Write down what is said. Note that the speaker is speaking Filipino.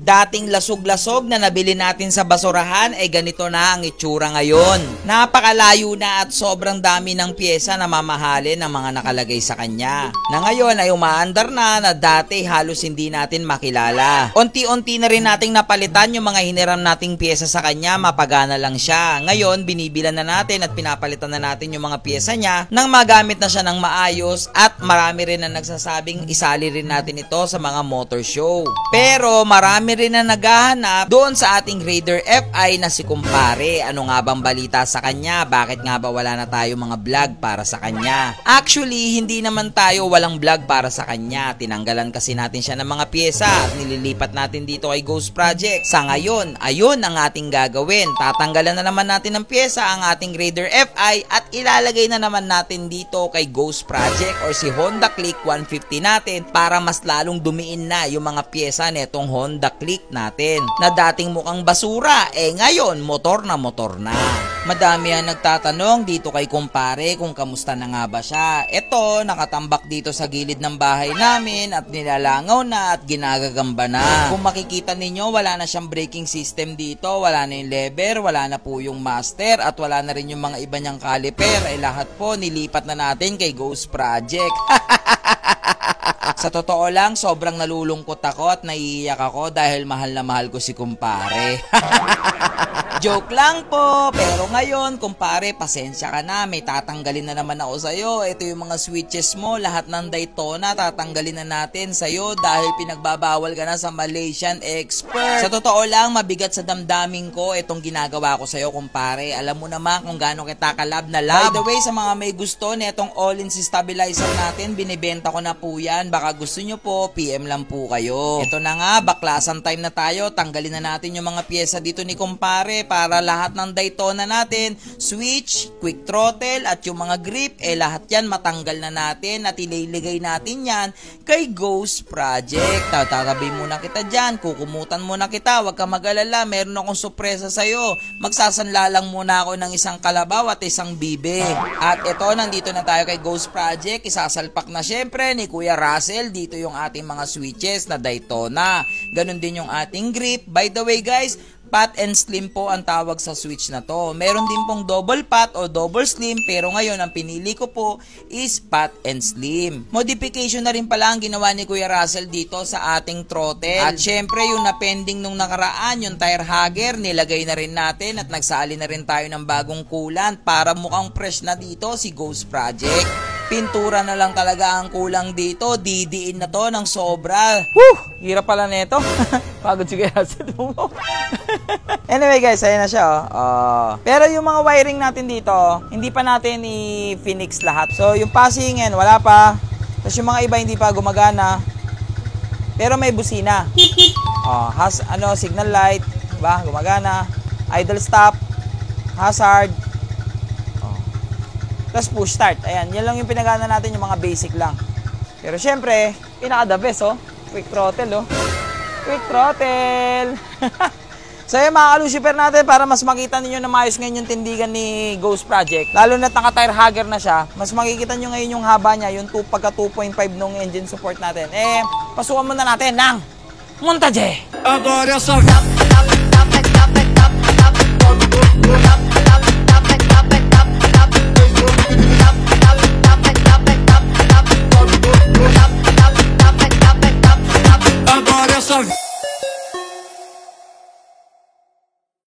Dating lasog-lasog na nabili natin sa basurahan ay ganito na ang itsura ngayon. Napakalayo na at sobrang dami ng pyesa na mamahalin ng mga nakalagay sa kanya. Na ngayon ay umaandar na dati halos hindi natin makilala. Unti-unti na rin nating napalitan yung mga hiniram nating pyesa sa kanya, mapagana lang siya. Ngayon binibilan na natin at pinapalitan na natin yung mga pyesa niya nang magamit na siya ng maayos at marami rin na nagsasabing isali rin natin ito sa mga motor show. Pero marami rin na naghahanap doon sa ating Raider FI na si kumpare. Ano nga bang balita sa kanya? Bakit nga ba wala na tayo mga vlog para sa kanya? Actually, hindi naman tayo walang vlog para sa kanya. Tinanggalan kasi natin siya ng mga pyesa at nililipat natin dito kay Ghost Project. Sa ngayon, ayun ang ating gagawin. Tatanggalan na naman natin ng pyesa ang ating Raider FI at ilalagay na naman natin dito kay Ghost Project or si Honda Click 150 natin para mas lalong dumiin na yung mga pyesa netong Honda Click natin na dating mukhang basura, ngayon motor na. Madami ang nagtatanong dito kay kumpare kung kamusta na nga ba siya. Ito, nakatambak dito sa gilid ng bahay namin at nilalangaw na at ginagagamba na. Kung makikita ninyo, wala na siyang braking system dito, wala na yung lever, wala na po yung master at wala na rin yung mga iba niyang caliper. Lahat po nilipat na natin kay Ghost Project. Sa totoo lang, sobrang nalulungkot ako at naiiyak ako dahil mahal na mahal ko si kumpare. Joke lang po, pero ngayon, kumpare, pasensya ka na, may tatanggalin na naman ako sa'yo. Ito yung mga switches mo, lahat ng Daytona, tatanggalin na natin sa'yo dahil pinagbabawal ka na sa Malaysian Expert. Sa totoo lang, mabigat sa damdamin ko itong ginagawa ko sa'yo, kumpare. Alam mo naman kung gaano kita kalab na lab. By the way, sa mga may gusto netong all-in stabilizer natin, binibenta ko na po yan. Baka gusto nyo po, PM lang po kayo. Ito na nga, baklasan time na tayo. Tanggalin na natin yung mga pyesa dito ni kumpare para lahat ng Daytona natin, switch, quick throttle at yung mga grip, lahat yan matanggal na natin at ililigay natin yan kay Ghost Project. Tatabi muna kita dyan, kukumutan muna kita, huwag ka mag-alala, meron akong sorpresa sa'yo. Magsasanla lang muna ako ng isang kalabaw at isang bibe. At ito, nandito na tayo kay Ghost Project, isasalpak na syempre ni Kuya Russell. Dito yung ating mga switches na Daytona. Ganon din yung ating grip. By the way guys, pat and slim po ang tawag sa switch na to. Meron din pong double pat o double slim, pero ngayon ang pinili ko po is pat and slim. Modification na rin pala ang ginawa ni Kuya Russell dito sa ating throttle. At syempre yung na-pending nung nakaraan, yung tire hugger, nilagay na rin natin at nagsali na rin tayo ng bagong coolant para mukhang fresh na dito si Ghost Project. Pintura na lang talaga ang kulang dito. Didiin na to ng sobra. Woo! Hirap pala nito. Pagod si Kuya Russell. Anyway guys, ayan na siya. Pero yung mga wiring natin dito, hindi pa natin i-fix lahat. So yung passing wala pa. Tapos yung mga iba hindi pa gumagana. Pero may busina. Signal light, diba? Gumagana. Idle stop, hazard. Tapos push start. Ayan, yan lang yung pinagana natin, yung mga basic lang. Pero syempre, pinaka the best, quick throttle, quick throttle. So yung mga ka-Lucifer natin, para mas makita niyo na maayos ngayon yung tindigan ni Ghost Project. Lalo na naka-tire hugger na siya, mas makikita niyo ngayon yung haba niya, yung pagka 2.5 nung engine support natin. Pasukan muna natin ng montage. Agora só Agora só